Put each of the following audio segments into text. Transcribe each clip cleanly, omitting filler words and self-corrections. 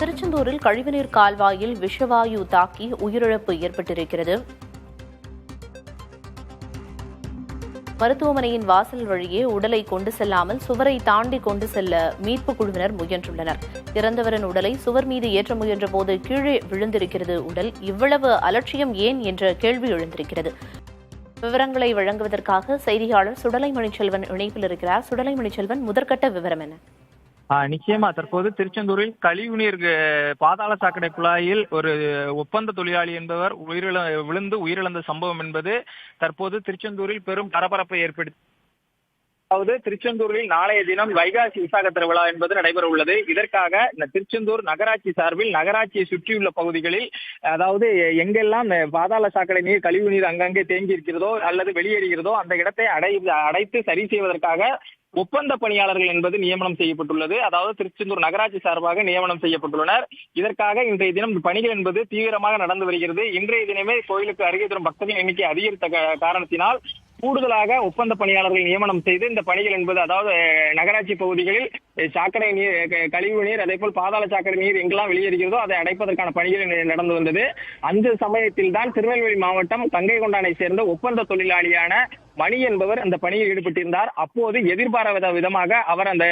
திருச்செந்தூரில் கழிவுநீர் கால்வாயில் விஷவாயு தாக்கி உயிரிழப்பு ஏற்பட்டிருக்கிறது. மருத்துவமனையின் வாசல் வழியே உடலை கொண்டு செல்லாமல் சுவரை தாண்டி கொண்டு செல்ல மீட்புக் குழுவினர் முயன்றுள்ளனர். இறந்தவரின் உடலை சுவர் மீது ஏற்ற முயன்றபோது கீழே விழுந்திருக்கிறது உடல். இவ்வளவு அலட்சியம் ஏன் என்ற கேள்வி எழுந்திருக்கிறது. விவரங்களை வழங்குவதற்காக செய்தியாளர் சுடலை மணிச்செல்வன் இணைப்பில் இருக்கிறார். சுடலை மணிச்செல்வன், முதற்கட்ட விவரம் என்ன? நிச்சயமா தற்போது திருச்செந்தூரில் கழிவுநீர் பாதாள சாக்கடை குழாயில் ஒரு ஒப்பந்த தொழிலாளி என்பவர் விழுந்து உயிரிழந்த சம்பவம் என்பது தற்போது திருச்செந்தூரில் பெரும் பரபரப்பை ஏற்படுத்தி. அதாவது திருச்செந்தூரில் நாளைய தினம் வைகாசி விசாக திருவிழா என்பது நடைபெற உள்ளது. இதற்காக திருச்செந்தூர் நகராட்சி சார்பில் நகராட்சியை சுற்றியுள்ள பகுதிகளில், அதாவது எங்கெல்லாம் பாதாள சாக்கடை நீர் கழிவு நீர் அங்கங்கே தேங்கி இருக்கிறதோ அல்லது வெளியேறுகிறதோ அந்த இடத்தை அடைத்து சரி செய்வதற்காக ஒப்பந்த பணியாளர்கள் என்பது நியமனம் செய்யப்பட்டுள்ளது. அதாவது திருச்செந்தூர் நகராட்சி சார்பாக நியமனம் செய்யப்பட்டுள்ளனர். இதற்காக இன்றைய தினம் பணிகள் என்பது தீவிரமாக நடந்து வருகிறது. இன்றைய தினமே கோயிலுக்கு அருகே தரும் பக்தர்கள் எண்ணிக்கை அதிகரித்த காரணத்தினால் கூடுதலாக ஒப்பந்த பணியாளர்கள் நியமனம் செய்து இந்த பணிகள் என்பது, அதாவது நகராட்சி பகுதிகளில் சாக்கடை நீர், கழிவு நீர், அதே போல் பாதாள சாக்கடை நீர் எங்கெல்லாம் வெளியேறுகிறதோ அதை அடைப்பதற்கான பணிகள் நடந்து வந்தது. அந்த சமயத்தில் தான் திருநெல்வேலி மாவட்டம் கங்கை கொண்டானை சேர்ந்த ஒப்பந்த தொழிலாளியான மணி என்பவர் அந்த பணியில் ஈடுபட்டிருந்தார். அப்போது எதிர்பாராத விதமாக அவர் அந்த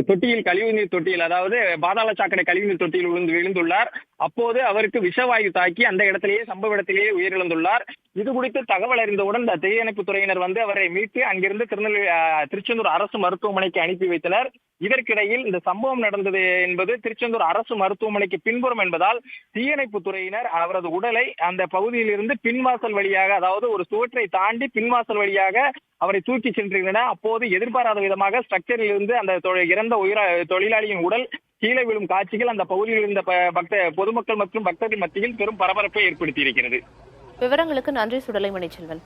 தொட்டியில், கழிவுநீர் தொட்டியில், அதாவது பாதாள சாக்கடை கழிவுநீர் தொட்டியில் விழுந்துள்ளார். அப்போது அவருக்கு விஷவாயு தாக்கி அந்த இடத்திலேயே, சம்பவ இடத்திலேயே உயிரிழந்துள்ளார். இது குறித்து தகவல் அறிந்தவுடன் தீயணைப்பு துறையினர் வந்து அவரை மீட்டு அங்கிருந்து திருச்செந்தூர் அரசு மருத்துவமனைக்கு அனுப்பி வைத்தனர். இதற்கிடையில் இந்த சம்பவம் நடந்தது என்பது திருச்செந்தூர் அரசு மருத்துவமனைக்கு பின்புறம் என்பதால் தீயணைப்பு துறையினர் அவரது உடலை அந்த பகுதியில் இருந்து பின்வாசல் வழியாக, அதாவது ஒரு சுவற்றை தாண்டி பின்வாசல் வழியாக அவரை தூக்கி சென்றிருந்தனர். அப்போது எதிர்பாராத விதமாக ஸ்ட்ரக்சரில் இருந்து அந்த இறந்த தொழிலாளியின் உடல் கீழே விழும் காட்சிகள் அந்த பகுதியில் இருந்த பொதுமக்கள் மற்றும் பக்தர்கள் மத்தியில் பெரும் பரபரப்பை ஏற்படுத்தி இருக்கிறது. விவரங்களுக்கு நன்றி சுடலை மணிச்செல்வன்.